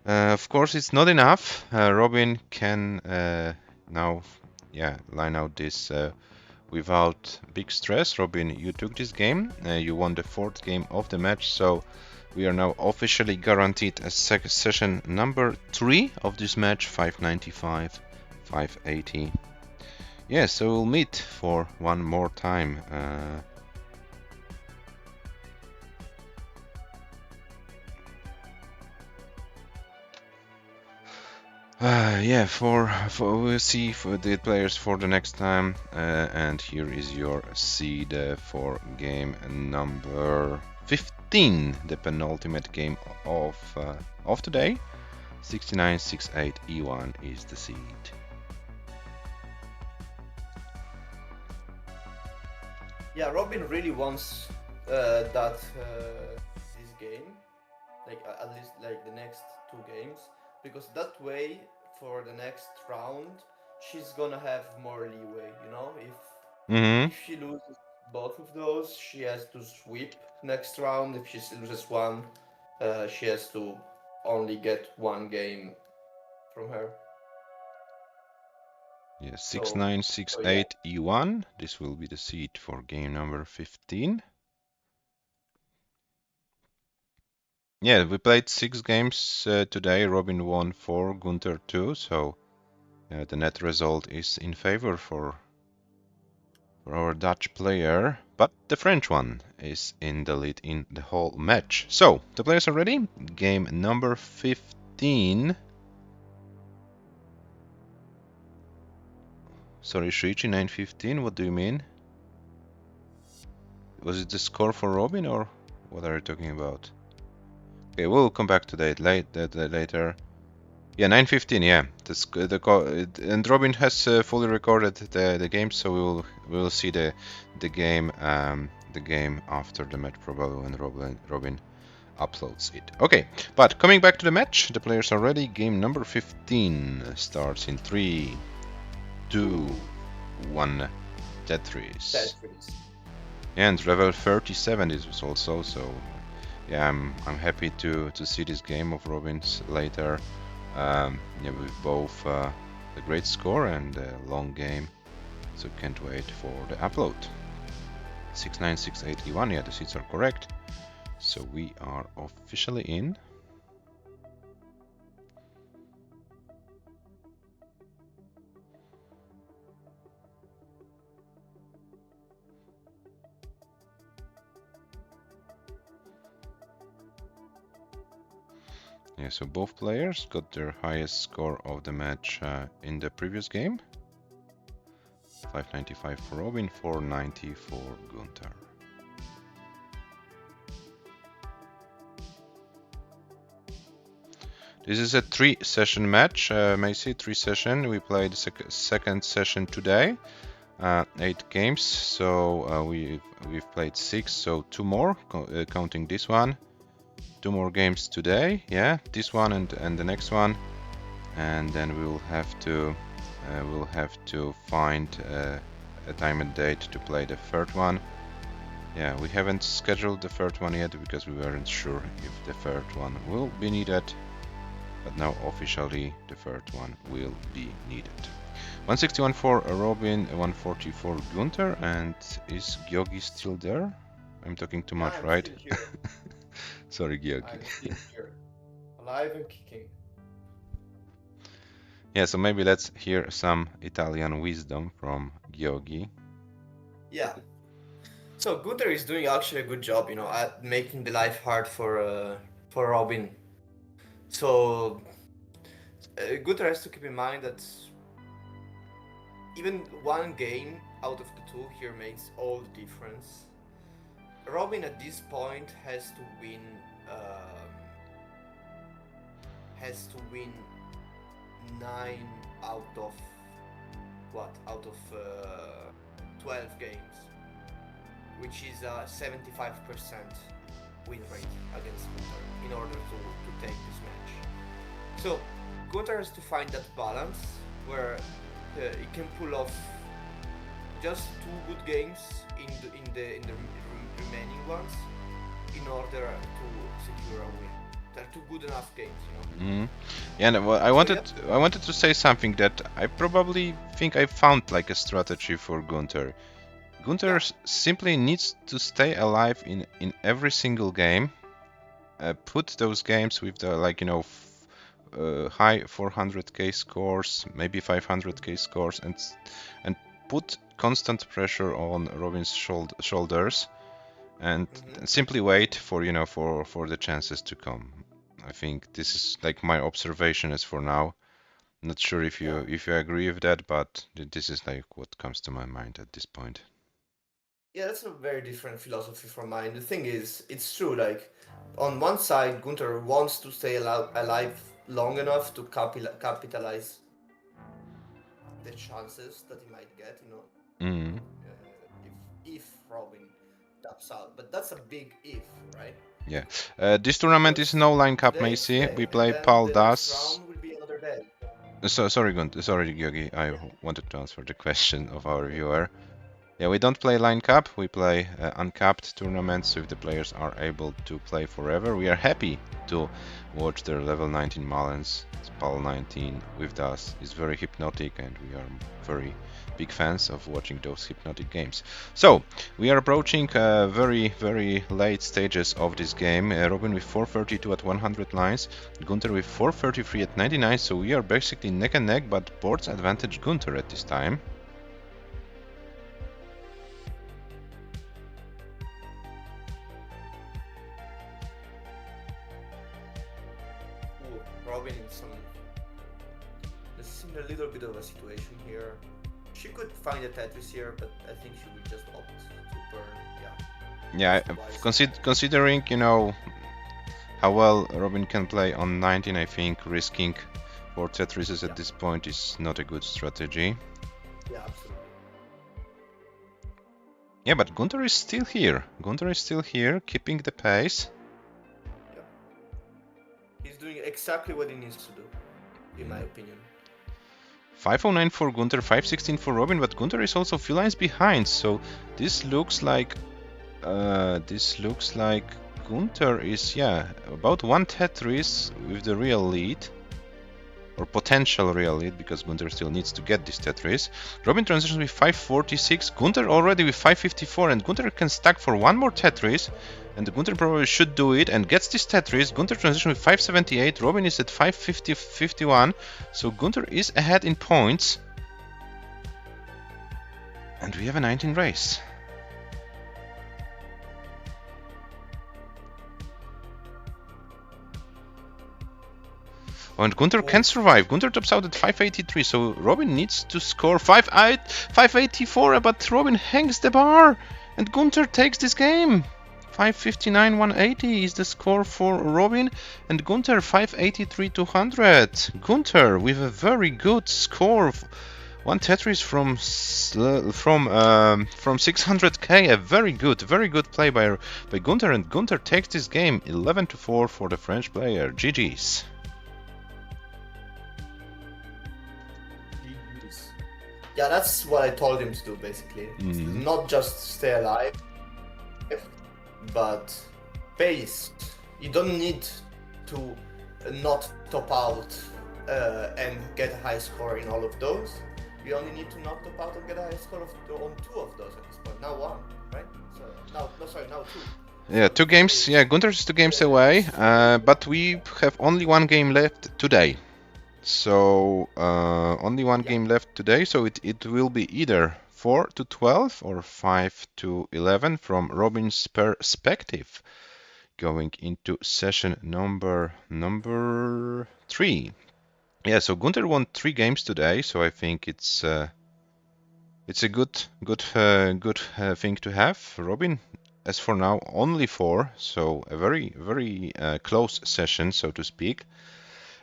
Of course, it's not enough. Robin can now, line out this without big stress. Robin, you took this game. You won the 4th game of the match, so we are now officially guaranteed a session number 3 of this match, 595, 580. Yeah, so we'll meet for one more time. We'll see for the players for the next time, and here is your seed for game number 15, the penultimate game of today. 6968 E1 is the seed. Yeah, Robin really wants this game, like at least like the next 2 games. Because that way, for the next round, she's gonna have more leeway, you know? If she loses both of those, she has to sweep next round. If she loses one, she has to only get 1 game from her. Yeah, 6968 E1. This will be the seed for game number 15. Yeah, we played 6 games today. Robin won 4, Gunter 2, so the net result is in favor for our Dutch player, but the French one is in the lead in the whole match. So, the players are ready. Game number 15. Sorry, Shuichi, 915, what do you mean? Was it the score for Robin, or what are you talking about? Okay, we'll come back to that later. Yeah, 9:15. Yeah, and Robin has fully recorded the game, so we will see the game after the match, probably when Robin uploads it. Okay, but coming back to the match, the players are ready. Game number 15 starts in 3, 2, 1. Tetris. And level 37 is also so. Yeah, I'm happy to see this game of Robin's later. With both a great score and a long game, so can't wait for the upload. 6968 E1, yeah, the seats are correct. So we are officially in. Yeah, so both players got their highest score of the match in the previous game. 595 for Robin, 490 for Gunter. This is a 3-session match, Macy, 3-session. We played the second session today, 8 games. So we've played 6, so 2 more, counting this one. 2 more games today, yeah, this one and the next one, and then we'll have to find a time and date to play the third one. Yeah, we haven't scheduled the third one yet because we weren't sure if the third one will be needed. But now officially the third one will be needed. 161 for Robin, 140 for Gunter, and is Gyogi still there? I'm talking too much, I'm right? still here. Sorry, Gyogi. I'm still here. Alive and kicking. Yeah, so maybe let's hear some Italian wisdom from Gyogi. Yeah. So Gunter is doing actually a good job, you know, at making the life hard for Robin. So Gunter has to keep in mind that even one game out of the 2 here makes all the difference. Robin at this point has to win 9 out of 12 games, which is a 75% win rate against Gunter in order to take this match. So Gunter has to find that balance where he can pull off just 2 good games in the remaining ones in order to secure a win. They're 2 good enough games, you know. Yeah, and I wanted to say something that I probably think I found like a strategy for Gunter. Gunter simply needs to stay alive in every single game. Put those games with the high 400k scores, maybe 500k scores, and put constant pressure on Robin's shoulders, and simply wait for for the chances to come. I think this is like my observation as for now. Not sure if you agree with that, but this is like what comes to my mind at this point. Yeah, that's a very different philosophy from mine. The thing is, it's true, like, on one side, Gunter wants to stay alive long enough to capitalize the chances that he might get, you know, if Robin taps out. But that's a big if, right? Yeah. This tournament is no line cup, Macy. We play Paldas. The next Paldas. round will be another day. Sorry, Gyogi. I wanted to answer the question of our viewer. Yeah, we don't play line cup. We play uncapped tournaments, so if the players are able to play forever, we are happy to watch their level 19 Malens, PAL 19 with us. It's very hypnotic, and we are very big fans of watching those hypnotic games. So we are approaching very, very late stages of this game. Robin with 432 at 100 lines, Gunter with 433 at 99. So we are basically neck and neck, but board's advantage Gunter at this time. Robin is in a little bit of a situation here. She could find a Tetris here, but I think she would just opt to burn. Yeah, considering how well Robin can play on 19, I think risking 4 Tetrises at this point is not a good strategy. Yeah, absolutely. Yeah, but Gunter is still here. Gunter is still here, keeping the pace. Yep. He's doing exactly what he needs to do, in my opinion. 509 for Gunter, 516 for Robin, but Gunter is also a few lines behind, so this looks like Gunter is about 1 Tetris with the real lead, or potential real lead, because Gunter still needs to get this Tetris. Robin transitions with 546, Gunter already with 554, and Gunter can stack for 1 more Tetris, and Gunter probably should do it and gets this Tetris. Gunter transitions with 578, Robin is at 551, so Gunter is ahead in points. And we have a 19 race. Oh, and Gunter can survive. Gunter tops out at 583, so Robin needs to score 584, but Robin hangs the bar, and Gunter takes this game. 559 180 is the score for Robin, and Gunter 583 200. Gunter with a very good score. One Tetris from 600k, a very good play by Gunter, and Gunter takes this game 11-4 for the French player. GG's. Yeah, that's what I told him to do basically. Not just stay alive, but pace. You don't need to not top out and get a high score in all of those. You only need to not top out and get a high score on 2 of those at this point. Now 1, right? So now 2. Yeah, 2 games. Yeah, Gunter's 2 games away, but we have only 1 game left today. So only 1 game left today. So it will be either 4-12 or 5-11 from Robin's perspective, going into session number 3. Yeah, so Gunter won 3 games today, so I think it's a good thing to have. Robin, as for now, only 4, so a very close session, so to speak.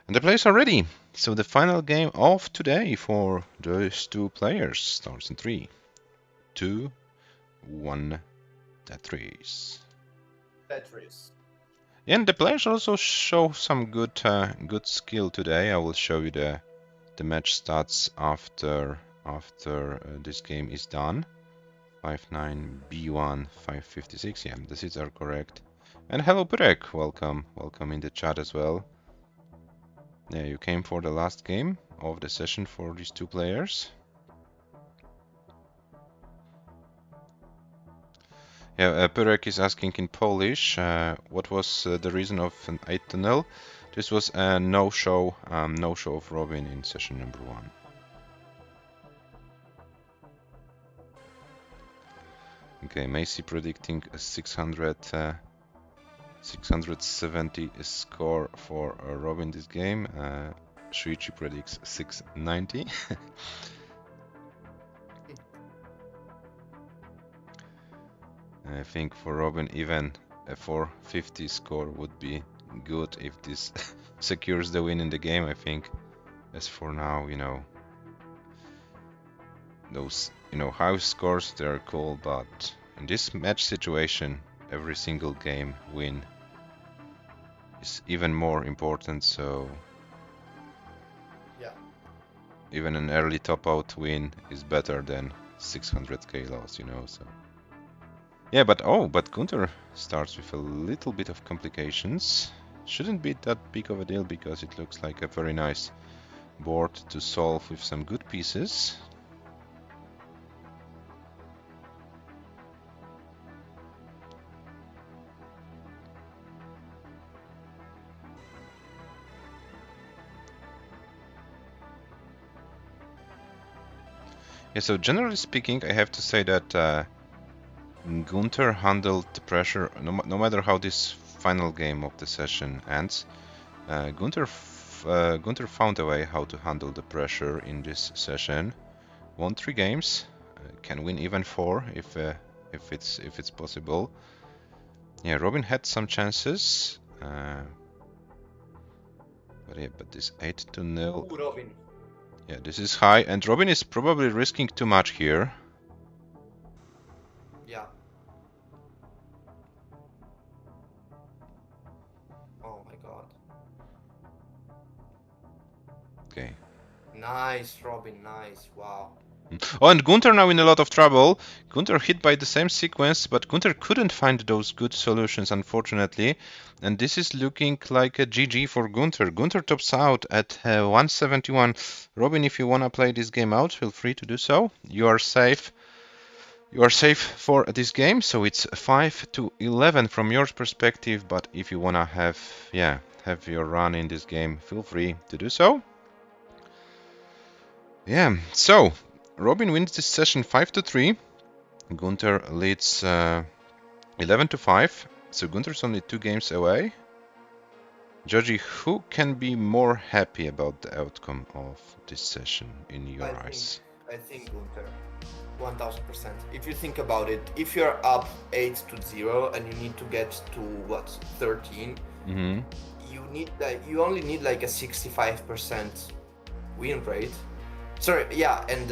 And the players are ready. So the final game of today for those 2 players starts in 3, 2, 1. Tetris. And the players also show some good skill today. I will show you the match stats after this game is done. 5-9 B1 556. Yeah, the seats are correct. And hello Purek, welcome in the chat as well. Yeah, you came for the last game of the session for these 2 players. Yeah, Purek is asking in Polish, what was the reason of an 8-0? This was a no-show of Robin in session number 1. Okay, Macy predicting a 670 score for Robin this game. Shuichi predicts 690. I think for Robin even a 450 score would be good if this secures the win in the game. I think as for now, those high scores, they're cool, but in this match situation every single game win is even more important, so yeah, even an early top out win is better than 600k loss, so yeah. But Gunter starts with a little bit of complications. Shouldn't be that big of a deal because it looks like a very nice board to solve with some good pieces. Yeah, so generally speaking, I have to say that Gunter handled the pressure, no matter how this final game of the session ends. Gunter found a way how to handle the pressure in this session. Won 3 games, can win even 4 if it's possible. Yeah, Robin had some chances, but this 8-0. Robin. Yeah, this is high, and Robin is probably risking too much here. Yeah. Oh my god. Okay. Nice, Robin, nice. Wow. Oh, and Gunter now in a lot of trouble. Gunter hit by the same sequence, but Gunter couldn't find those good solutions, unfortunately. And this is looking like a GG for Gunter. Gunter tops out at 171. Robin, if you want to play this game out, feel free to do so. You are safe. You are safe for this game, so it's 5-11 from your perspective. But if you want to have your run in this game, feel free to do so. Yeah, so Robin wins this session 5-3. Gunter leads 11-5. So Gunter's only 2 games away. Georgie, who can be more happy about the outcome of this session in your eyes? I think Gunter, 1000%. If you think about it, if you're up 8-0 and you need to get to what 13, Mm-hmm. you only need like a 65% win rate. Sorry, yeah, and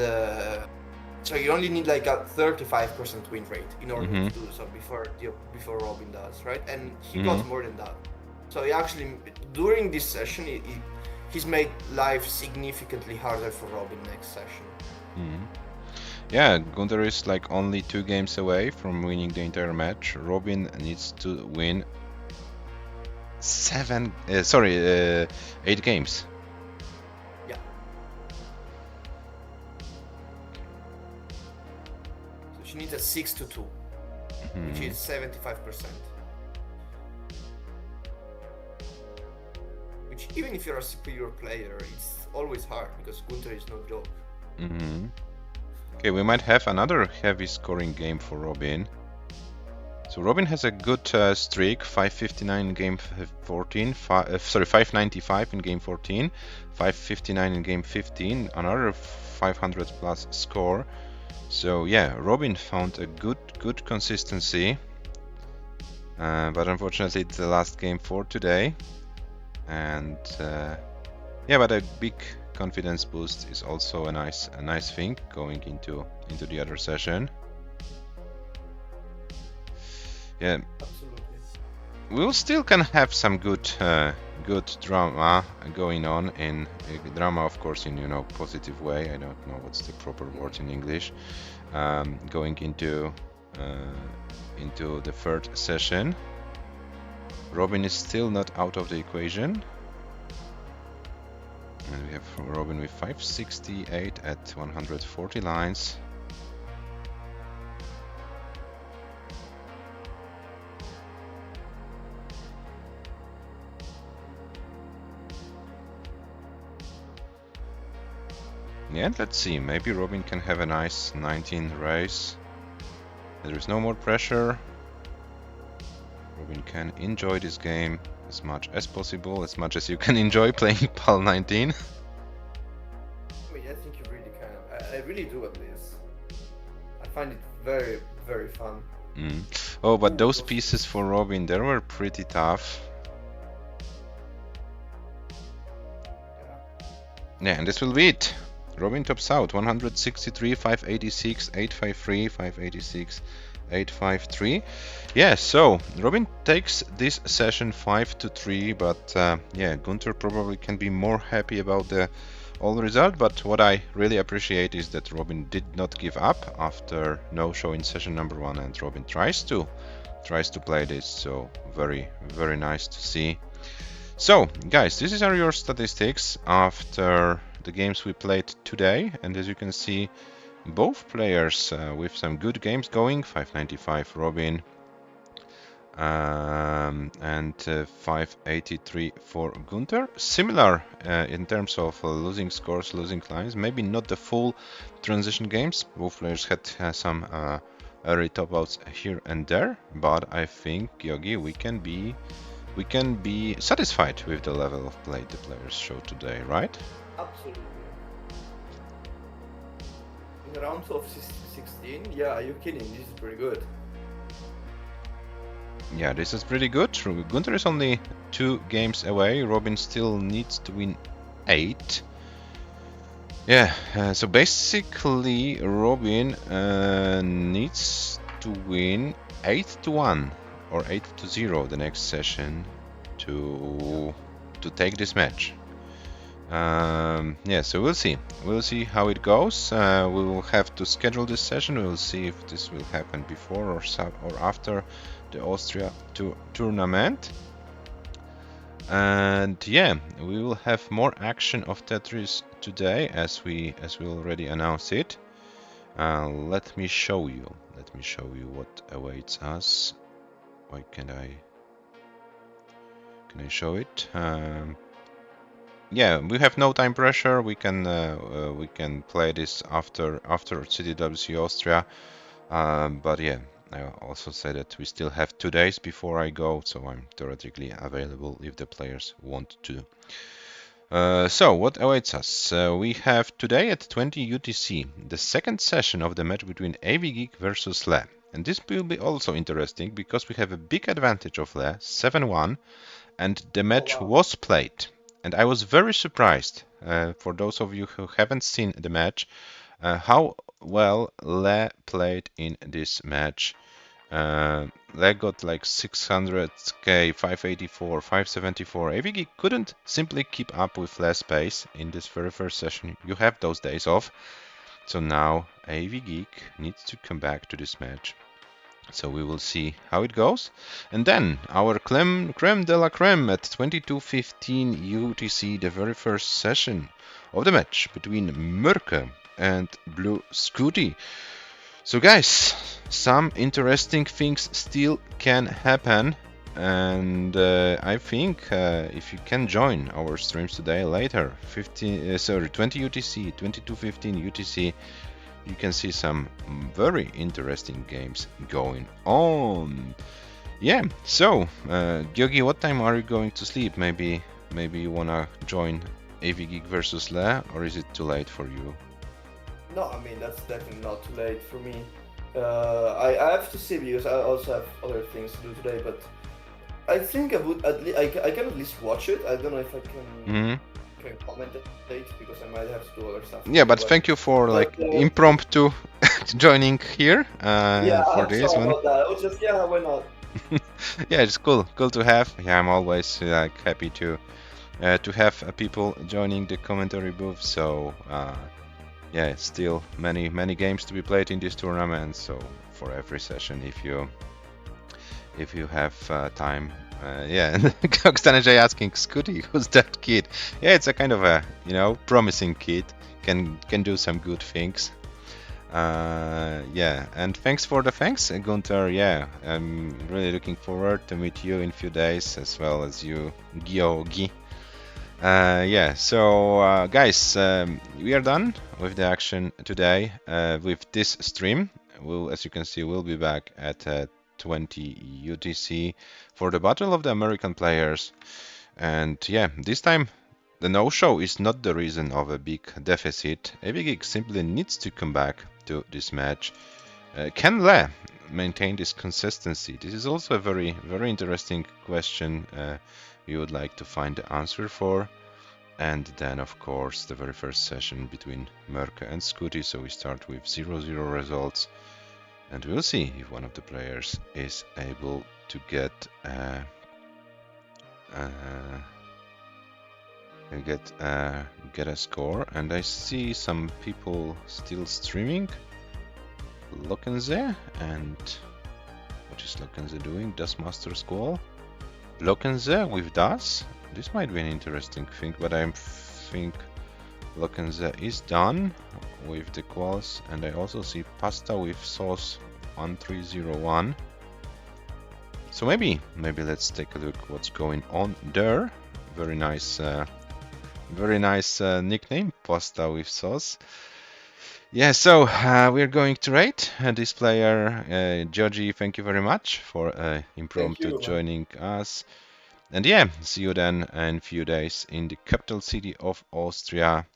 so you only need like a 35% win rate in order Mm-hmm. to do so before Robin does, right? And he Mm-hmm. got more than that. So he actually during this session he's made life significantly harder for Robin next session. Mm-hmm. Yeah, Gunther is like only 2 games away from winning the entire match. Robin needs to win 8 games. Yeah. So she needs a 6-2, which is 75%. Which even if you're a superior player, it's always hard because Gunther is no joke. Mm-hmm. Okay, we might have another heavy scoring game for Robin. So Robin has a good streak, 559 in game 14, 595 in game 14, 559 in game 15, another 500 plus score. So yeah, Robin found a good consistency, but unfortunately it's the last game for today. And yeah, but a big confidence boost is also a nice thing going into the other session. Yeah, Absolutely. we'll still can have some good drama going on in drama, of course, in positive way. I don't know what's the proper word in English. Going into the third session, Robin is still not out of the equation, and we have Robin with 568 at 140 lines. Yeah, let's see, maybe Robin can have a nice 19 race. There is no more pressure. Robin can enjoy this game as much as possible, as much as you can enjoy playing PAL 19. I mean, I think you really can. I really do, at least. I find it very, very fun. Oh, but those pieces for Robin, they were pretty tough. Yeah, and this will be it. Robin tops out, 163, 586, 853, 586, 853. Yeah, so Robin takes this session 5-3, but yeah, Gunther probably can be more happy about the all result, but what I really appreciate is that Robin did not give up after no show in session number 1, and Robin tries to play this, so very nice to see. So guys, this are your statistics after the games we played today, and as you can see, both players with some good games going, 595 Robin and 583 for Gunther. Similar in terms of losing scores, losing lines, maybe not the full transition games. Both players had some early top outs here and there, but I think, Yogi, we can be satisfied with the level of play the players showed today, right? Absolutely. In rounds of 16, yeah, are you kidding? This is pretty good. Yeah, this is pretty good. Gunther is only 2 games away. Robin still needs to win 8. Yeah, so basically Robin needs to win 8-1 or 8-0 the next session to take this match. Yeah, so we'll see how it goes. We will have to schedule this session. We will see if this will happen before or after the Austria tournament. And yeah, we will have more action of Tetris today, as we already announced it. Let me show you what awaits us. Why can I show it? Yeah, we have no time pressure. We can play this after CDWC Austria. But yeah, I also say that we still have 2 days before I go, so I'm theoretically available if the players want to. So what awaits us? We have today at 20 UTC the second session of the match between AV Geek versus Le. And this will be also interesting because we have a big advantage of Le, 7-1, and the match was played. And I was very surprised, for those of you who haven't seen the match, how well Le played in this match. Le got like 600k, 584, 574. AVG couldn't simply keep up with Le's pace in this very first session. You have those days off. So now AV Geek needs to come back to this match. So we will see how it goes. And then our creme de la creme at 22:15 UTC, the very first session of the match between Murke and Blue Scooty. So guys, some interesting things still can happen, and I think if you can join our streams today later, 20 UTC, 22:15 UTC, you can see some very interesting games going on. Yeah, so Gyogi, what time are you going to sleep? Maybe you wanna join AV Geek versus Le, or is it too late for you? No, I mean that's definitely not too late for me. I have to see because I also have other things to do today, but I think I would I can at least watch it. I don't know if I can comment it late because I might have to do other stuff. Yeah, but thank you for impromptu joining here for this one. About that. I was just why not? Yeah, it's cool to have. Yeah, I'm always happy to have people joining the commentary booth. So yeah, still many games to be played in this tournament. So for every session, if you have time, yeah. Coxtanaj asking Scooty, who's that kid? Yeah, it's a kind of a promising kid. Can do some good things. Yeah, and thanks for the thanks, Gunter. Yeah, I'm really looking forward to meet you in a few days, as well as you, Gyogi. Yeah, so guys, we are done with the action today. With this stream, as you can see, we'll be back at 20 UTC for the Battle of the American Players. And yeah, this time the no-show is not the reason of a big deficit. AVGeek simply needs to come back to this match. Can Le maintain this consistency? This is also a very interesting question we would like to find the answer for. And then of course the very first session between Murke and Scooty, so we start with 0-0 results, and we'll see if one of the players is able to get a score. And I see some people still streaming. Lokenze, and what is Lokenze doing? Das Master Squall. Lokenze with Das. This might be an interesting thing, but I think Lokenze is done with the quals, and I also see Pasta with Sauce 1301. So maybe let's take a look what's going on there. Very nice nickname, Pasta with Sauce. Yeah, so we're going to rate this player. Georgie, thank you very much for impromptu joining us. And yeah, see you then in a few days in the capital city of Austria,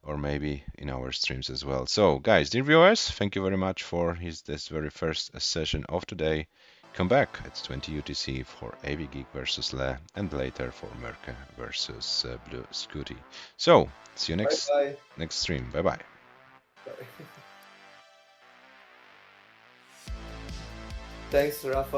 or maybe in our streams as well. So guys, dear viewers, thank you very much for this very first session of today. Come back at 20 UTC for AV Geek versus Le, and later for Murke versus Blue Scooty. So see you next stream. Bye bye. Thanks, Rafa.